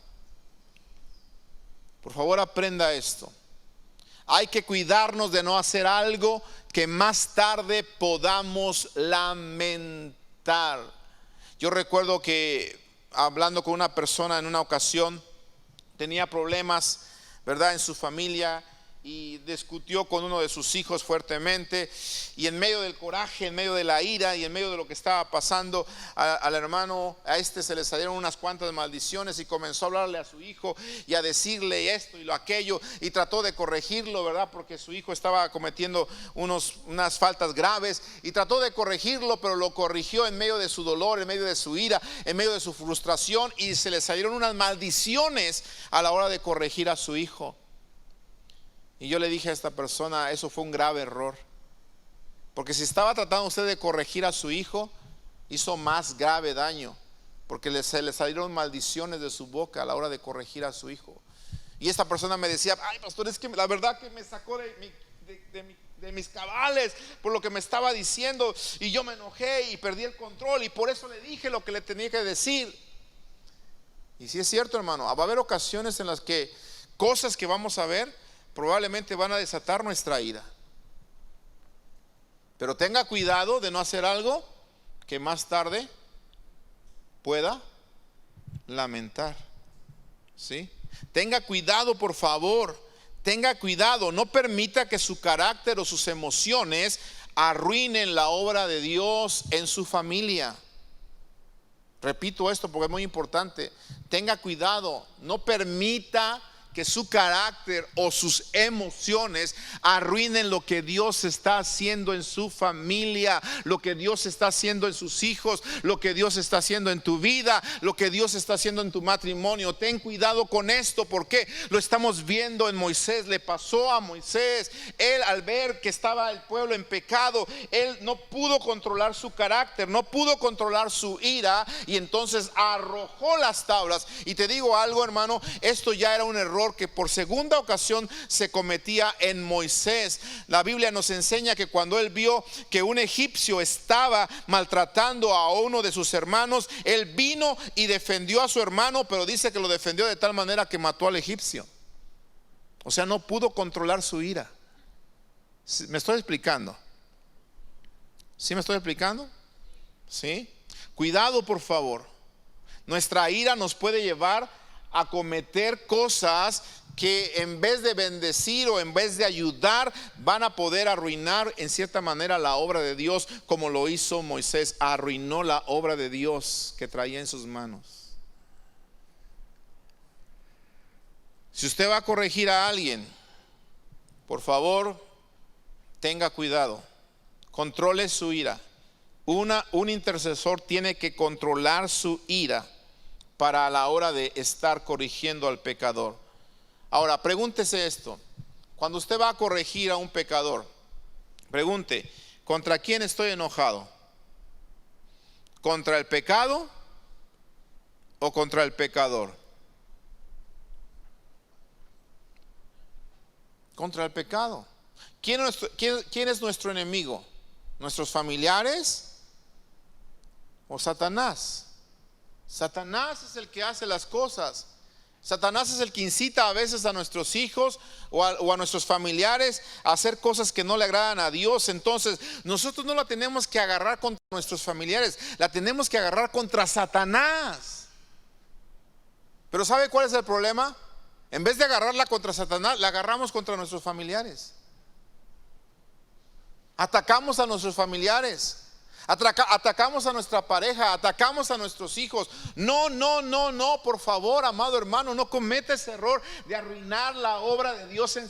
Por favor, aprenda esto. Hay que cuidarnos de no hacer algo que más tarde podamos lamentar. Yo recuerdo que hablando con una persona en una ocasión, tenía problemas, ¿verdad?, en su familia, y discutió con uno de sus hijos fuertemente, y en medio del coraje, en medio de la ira y en medio de lo que estaba pasando, al hermano, a este se le salieron unas cuantas maldiciones y comenzó a hablarle a su hijo y a decirle esto y lo aquello, y trató de corregirlo, ¿verdad?, porque su hijo estaba cometiendo unas faltas graves, y trató de corregirlo, pero lo corrigió en medio de su dolor, en medio de su ira, en medio de su frustración, y se le salieron unas maldiciones a la hora de corregir a su hijo. Y yo le dije a esta persona, eso fue un grave error, porque si estaba tratando usted de corregir a su hijo, hizo más grave daño, porque se le salieron maldiciones de su boca a la hora de corregir a su hijo. Y esta persona me decía, ay pastor, es que la verdad que me sacó de mis cabales por lo que me estaba diciendo, y yo me enojé y perdí el control, y por eso le dije lo que le tenía que decir. Y sí es cierto, hermano, va a haber ocasiones en las que cosas que vamos a ver probablemente van a desatar nuestra ira. Pero tenga cuidado de no hacer algo que más tarde pueda lamentar. ¿Sí? Tenga cuidado, por favor. Tenga cuidado. No permita que su carácter o sus emociones arruinen la obra de Dios en su familia. Repito esto porque es muy importante. Tenga cuidado. No permita que su carácter o sus emociones arruinen lo que Dios está haciendo en su familia, lo que Dios está haciendo en sus hijos, lo que Dios está haciendo en tu vida, lo que Dios está haciendo en tu matrimonio. Ten cuidado con esto, porque lo estamos viendo en Moisés. Le pasó a Moisés. Él, al ver que estaba el pueblo en pecado, él no pudo controlar su carácter, no pudo controlar su ira, y entonces arrojó las tablas. Y te digo algo, hermano, esto ya era un error que por segunda ocasión se cometía en Moisés. La Biblia nos enseña que cuando él vio que un egipcio estaba maltratando a uno de sus hermanos, él vino y defendió a su hermano, pero dice que lo defendió de tal manera que mató al egipcio. O sea, no pudo controlar su ira. ¿Me estoy explicando? ¿Sí me estoy explicando? ¿Sí? Cuidado, por favor. Nuestra ira nos puede llevar a cometer cosas que en vez de bendecir o en vez de ayudar, van a poder arruinar en cierta manera la obra de Dios, como lo hizo Moisés. Arruinó la obra de Dios que traía en sus manos. Si usted va a corregir a alguien, por favor, tenga cuidado, controle su ira. Un intercesor tiene que controlar su ira para la hora de estar corrigiendo al pecador. Ahora, pregúntese esto. Cuando usted va a corregir a un pecador, pregunte, ¿contra quién estoy enojado? ¿Contra el pecado o contra el pecador? Contra el pecado. ¿Quién es nuestro enemigo? ¿Nuestros familiares o Satanás? Satanás es el que hace las cosas. Satanás es el que incita a veces a nuestros hijos o a nuestros familiares a hacer cosas que no le agradan a Dios. Entonces nosotros no la tenemos que agarrar contra nuestros familiares, la tenemos que agarrar contra Satanás. Pero ¿sabe cuál es el problema? En vez de agarrarla contra Satanás, la agarramos contra nuestros familiares. Atacamos a nuestros familiares, atacamos a nuestra pareja, atacamos a nuestros hijos. No, por favor, amado hermano, no cometa ese error de arruinar la obra de Dios en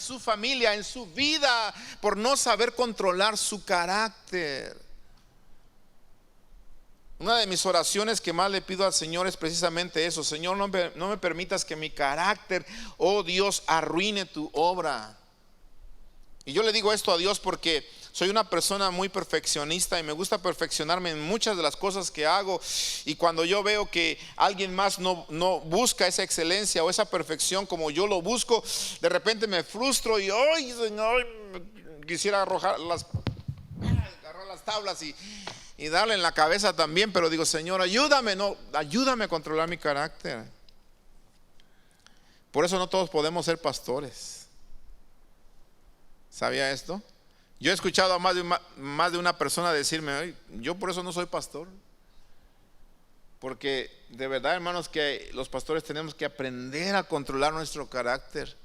su familia, en su vida, por no saber controlar su carácter. Una de mis oraciones que más le pido al Señor es precisamente eso: Señor, no me permitas que mi carácter, oh Dios, arruine tu obra. Y yo le digo esto a Dios porque soy una persona muy perfeccionista y me gusta perfeccionarme en muchas de las cosas que hago. Y cuando yo veo que alguien más no busca esa excelencia o esa perfección como yo lo busco, de repente me frustro y ¡ay, Señor! Quisiera agarrar las tablas y darle en la cabeza también, pero digo, Señor, ayúdame a controlar mi carácter. Por eso no todos podemos ser pastores. ¿Sabía esto? Yo he escuchado a más de una persona decirme, yo por eso no soy pastor. Porque de verdad, hermanos, que los pastores tenemos que aprender a controlar nuestro carácter.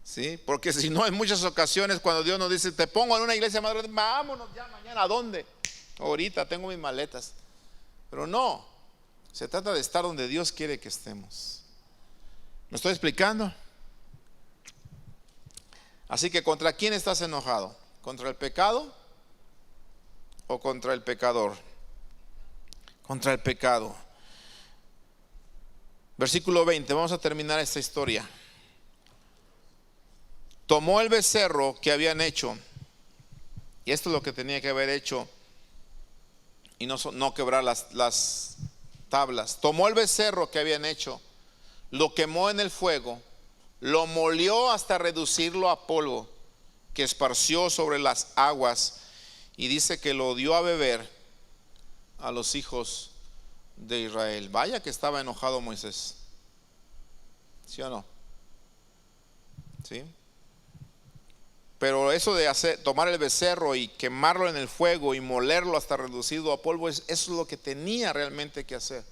¿Sí? Porque si no, en muchas ocasiones cuando Dios nos dice, te pongo en una iglesia más grande, vámonos ya mañana, ¿a dónde? Ahorita tengo mis maletas. Pero no, se trata de estar donde Dios quiere que estemos. ¿Me estoy explicando? Así que ¿contra quién estás enojado? ¿Contra el pecado o contra el pecador? Contra el pecado. Versículo 20, vamos a terminar esta historia. Tomó el becerro que habían hecho, y esto es lo que tenía que haber hecho, y no quebrar las tablas. Tomó el becerro que habían hecho, lo quemó en el fuego, lo molió hasta reducirlo a polvo, que esparció sobre las aguas, y dice que lo dio a beber a los hijos de Israel. Vaya que estaba enojado Moisés, ¿sí o no? ¿Sí? Pero eso de tomar el becerro y quemarlo en el fuego y molerlo hasta reducido a polvo, eso es lo que tenía realmente que hacer.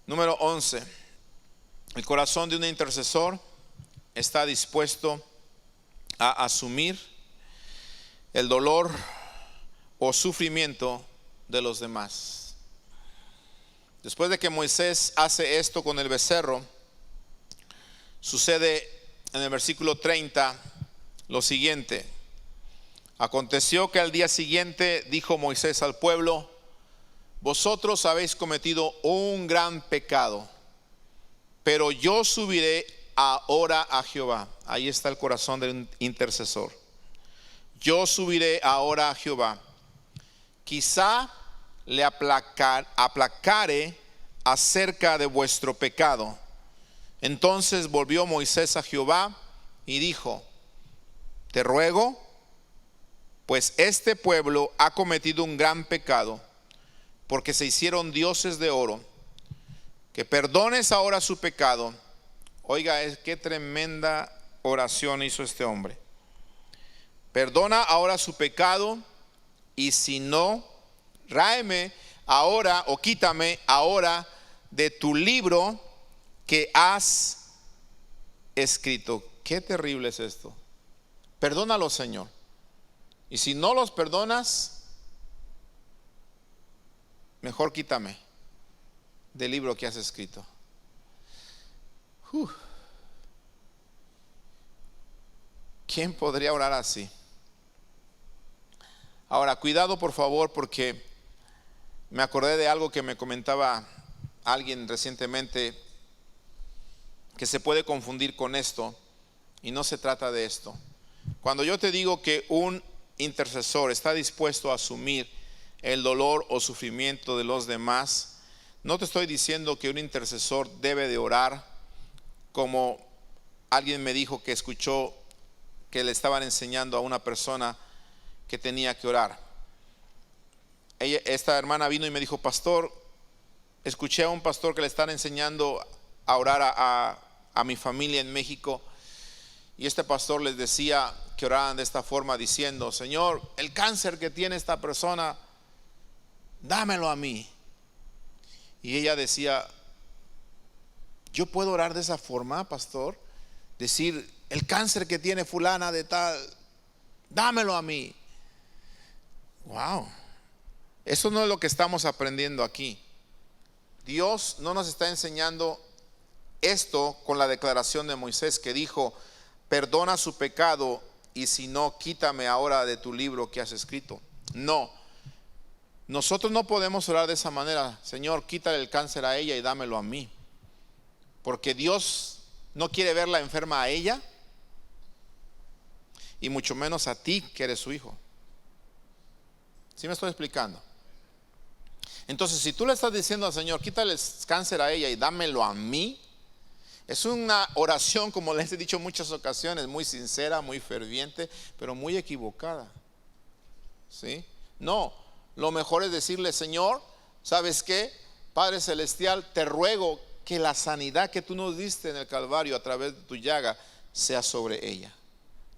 Número 11. El corazón de un intercesor está dispuesto a asumir el dolor o sufrimiento de los demás. Después de que Moisés hace esto con el becerro, sucede en el versículo 30 lo siguiente. Aconteció que al día siguiente dijo Moisés al pueblo: vosotros habéis cometido un gran pecado, pero yo subiré ahora a Jehová. Ahí está el corazón del intercesor. Yo subiré ahora a Jehová. Quizá le aplacare acerca de vuestro pecado. Entonces volvió Moisés a Jehová y dijo: te ruego, pues este pueblo ha cometido un gran pecado, porque se hicieron dioses de oro, que perdones ahora su pecado. Oiga, qué tremenda oración hizo este hombre. Perdona ahora su pecado, y si no, ráeme ahora o quítame ahora de tu libro que has escrito. Qué terrible es esto. Perdónalo, Señor, y si no los perdonas, mejor quítame del libro que has escrito. ¿quién podría orar así? Ahora, cuidado por favor, porque me acordé de algo que me comentaba alguien recientemente, que se puede confundir con esto, y no se trata de esto. Cuando yo te digo que un intercesor está dispuesto a asumir el dolor o sufrimiento de los demás, no te estoy diciendo que un intercesor debe de orar como alguien me dijo que escuchó que le estaban enseñando a una persona que tenía que orar. Esta hermana vino y me dijo: pastor, escuché a un pastor que le están enseñando a orar a mi familia en México, y este pastor les decía que oraran de esta forma, diciendo: Señor, el cáncer que tiene esta persona, dámelo a mí. Y ella decía: ¿yo puedo orar de esa forma, pastor? Decir: el cáncer que tiene fulana de tal, dámelo a mí. Wow, eso no es lo que estamos aprendiendo aquí. Dios no nos está enseñando esto con la declaración de Moisés, que dijo: perdona su pecado, y si no, quítame ahora de tu libro que has escrito. No, nosotros no podemos orar de esa manera: Señor, quítale el cáncer a ella y dámelo a mí, porque Dios no quiere verla enferma a ella, y mucho menos a ti, que eres su hijo. ¿Sí me estoy explicando? Entonces, si tú le estás diciendo al Señor: quítale el cáncer a ella y dámelo a mí, es una oración, como les he dicho en muchas ocasiones, muy sincera, muy ferviente, pero muy equivocada. ¿Sí? No, lo mejor es decirle: Señor, ¿sabes qué? Padre Celestial, te ruego que la sanidad que tú nos diste en el Calvario a través de tu llaga sea sobre ella.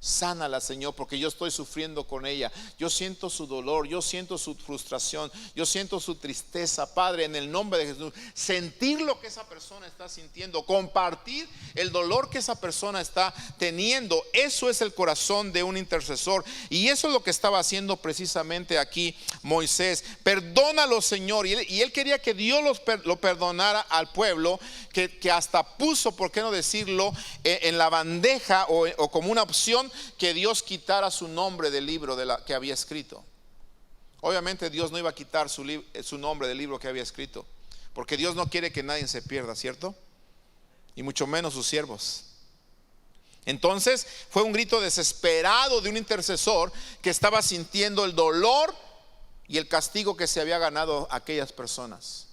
Sánala, Señor, porque yo estoy sufriendo con ella. Yo siento su dolor, yo siento su frustración, yo siento su tristeza. Padre, en el nombre de Jesús, sentir lo que esa persona está sintiendo, compartir el dolor que esa persona está teniendo, eso es el corazón de un intercesor. Y eso es lo que estaba haciendo precisamente aquí Moisés. Perdónalo, Señor. Y él quería que Dios lo perdonara al pueblo, que hasta puso, ¿por qué no decirlo?, en la bandeja o como una opción, que Dios quitara su nombre del libro que había escrito. Obviamente Dios no iba a quitar su nombre del libro que había escrito, porque Dios no quiere que nadie se pierda, ¿cierto? Y mucho menos sus siervos. Entonces fue un grito desesperado de un intercesor que estaba sintiendo el dolor y el castigo que se había ganado a aquellas personas.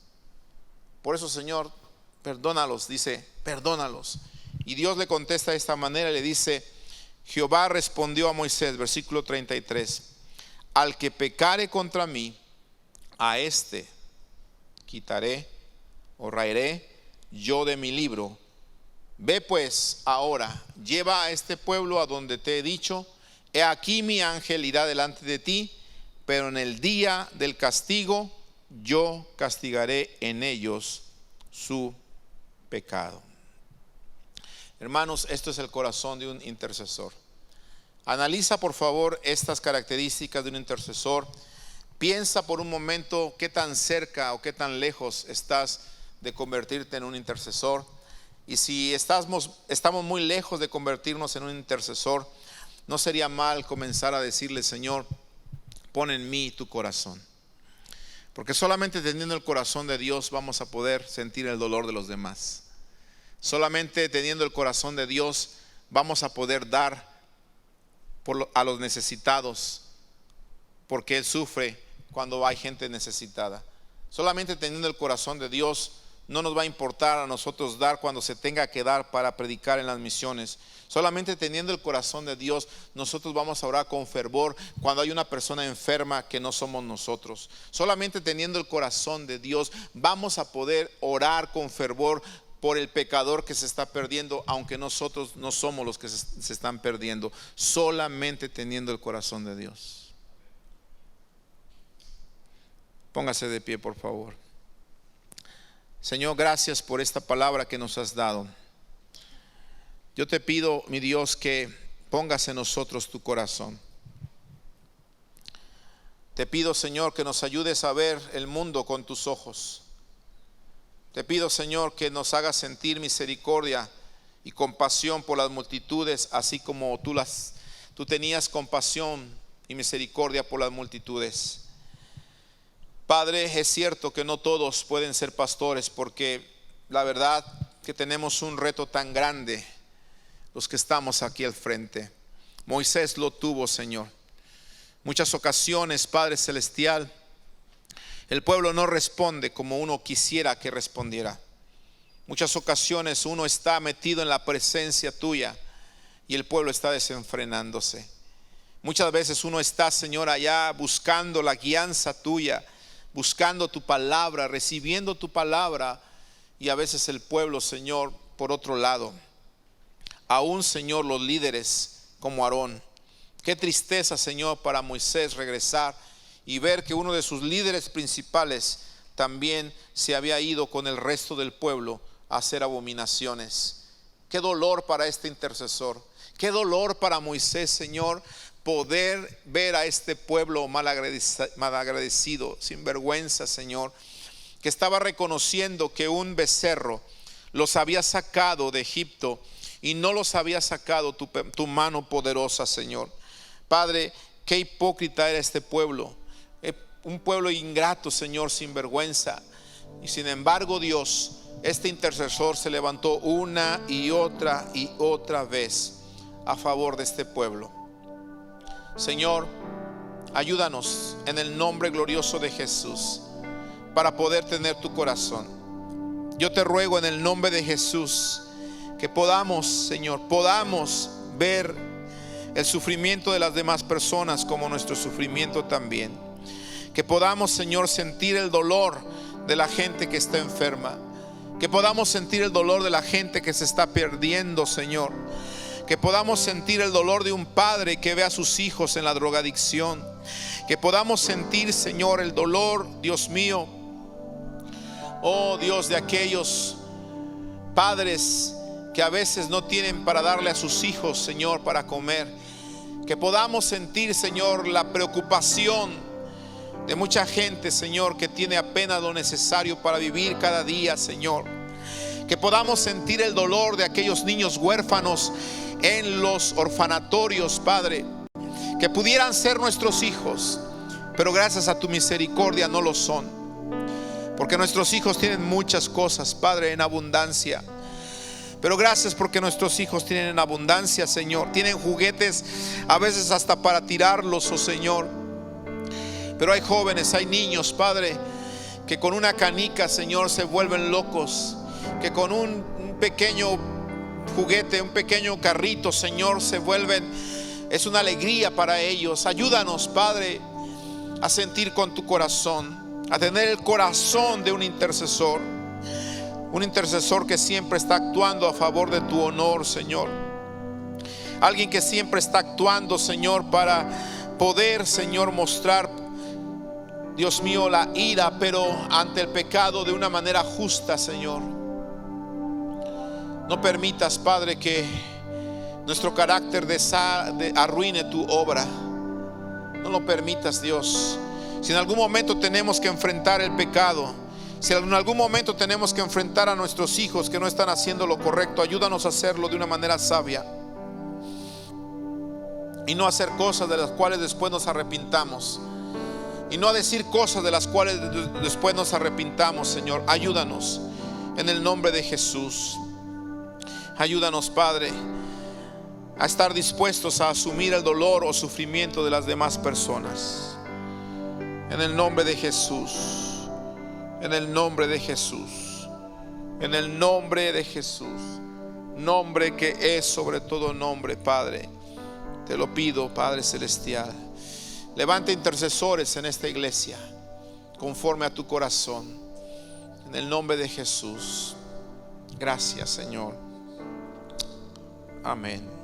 Por eso, Señor, perdónalos, dice, perdónalos. Y Dios le contesta de esta manera, le dice: Jehová respondió a Moisés, versículo 33: al que pecare contra mí, a este quitaré o raeré yo de mi libro. Ve pues ahora, lleva a este pueblo a donde te he dicho. He aquí mi ángel irá delante de ti, pero en el día del castigo yo castigaré en ellos su pecado. Hermanos, esto es el corazón de un intercesor. Analiza por favor estas características de un intercesor. Piensa por un momento qué tan cerca o qué tan lejos estás de convertirte en un intercesor. Y si estamos muy lejos de convertirnos en un intercesor, no sería mal comenzar a decirle: Señor, pon en mí tu corazón. Porque solamente teniendo el corazón de Dios vamos a poder sentir el dolor de los demás. Solamente teniendo el corazón de Dios vamos a poder dar a los necesitados, porque Él sufre cuando hay gente necesitada. Solamente teniendo el corazón de Dios no nos va a importar a nosotros dar cuando se tenga que dar para predicar en las misiones. Solamente teniendo el corazón de Dios nosotros vamos a orar con fervor cuando hay una persona enferma que no somos nosotros. Solamente teniendo el corazón de Dios vamos a poder orar con fervor por el pecador que se está perdiendo, aunque nosotros no somos los que se están perdiendo. Solamente teniendo el corazón de Dios. Póngase de pie, por favor. Señor, gracias por esta palabra que nos has dado. Yo te pido, mi Dios, que pongas en nosotros tu corazón. Te pido, Señor, que nos ayudes a ver el mundo con tus ojos. Te pido, Señor, que nos hagas sentir misericordia y compasión por las multitudes, así como tú las tú tenías compasión y misericordia por las multitudes. Padre, es cierto que no todos pueden ser pastores, porque la verdad que tenemos un reto tan grande los que estamos aquí al frente. Moisés lo tuvo, Señor. Muchas ocasiones, Padre Celestial, el pueblo no responde como uno quisiera que respondiera. Muchas ocasiones uno está metido en la presencia tuya y el pueblo está desenfrenándose. Muchas veces uno está, Señor, allá buscando la guianza tuya, buscando tu palabra, recibiendo tu palabra, y a veces el pueblo, Señor, por otro lado. Aún, Señor, los líderes como Aarón. Qué tristeza, Señor, para Moisés regresar y ver que uno de sus líderes principales también se había ido con el resto del pueblo a hacer abominaciones. Qué dolor para este intercesor. Qué dolor para Moisés, Señor, poder ver a este pueblo malagradecido, sin vergüenza, Señor, que estaba reconociendo que un becerro los había sacado de Egipto y no los había sacado tu mano poderosa, Señor. Padre, qué hipócrita era este pueblo, un pueblo ingrato, Señor, sin vergüenza. Y sin embargo, Dios, este intercesor se levantó una y otra vez a favor de este pueblo. Señor, ayúdanos en el nombre glorioso de Jesús para poder tener tu corazón. Yo te ruego en el nombre de Jesús que podamos, Señor, podamos ver el sufrimiento de las demás personas como nuestro sufrimiento también. Que podamos, Señor, sentir el dolor de la gente que está enferma. Que podamos sentir el dolor de la gente que se está perdiendo, Señor. Que podamos sentir el dolor de un padre que ve a sus hijos en la drogadicción. Que podamos sentir, Señor, el dolor, Dios mío, oh Dios, de aquellos padres que a veces no tienen para darle a sus hijos, Señor, para comer. Que podamos sentir, Señor, la preocupación de mucha gente, Señor, que tiene apenas lo necesario para vivir cada día, Señor. Que podamos sentir el dolor de aquellos niños huérfanos en los orfanatorios, Padre, que pudieran ser nuestros hijos, pero gracias a tu misericordia no lo son, porque nuestros hijos tienen muchas cosas, Padre, en abundancia. Pero gracias porque nuestros hijos tienen en abundancia, Señor. Tienen juguetes a veces hasta para tirarlos, oh Señor. Pero hay jóvenes, hay niños, Padre, que con una canica, Señor, se vuelven locos. Que con un pequeño juguete, un pequeño carrito, Señor, se vuelven, es una alegría para ellos. Ayúdanos, Padre, a sentir con tu corazón, a tener el corazón de un intercesor que siempre está actuando a favor de tu honor, Señor. Alguien que siempre está actuando, Señor, para poder, Señor, mostrar, Dios mío, la ira, pero ante el pecado de una manera justa, Señor. No permitas, Padre, que nuestro carácter arruine tu obra. No lo permitas, Dios. Si en algún momento tenemos que enfrentar el pecado, si en algún momento tenemos que enfrentar a nuestros hijos que no están haciendo lo correcto, ayúdanos a hacerlo de una manera sabia y no hacer cosas de las cuales después nos arrepintamos, y no a decir cosas de las cuales después nos arrepintamos. Señor, ayúdanos en el nombre de Jesús. Ayúdanos, Padre, a estar dispuestos a asumir el dolor o sufrimiento de las demás personas. En el nombre de Jesús, en el nombre de Jesús, en el nombre de Jesús, nombre que es sobre todo nombre, Padre. Te lo pido, Padre Celestial. Levanta intercesores en esta iglesia conforme a tu corazón. En el nombre de Jesús. Gracias, Señor. Amén.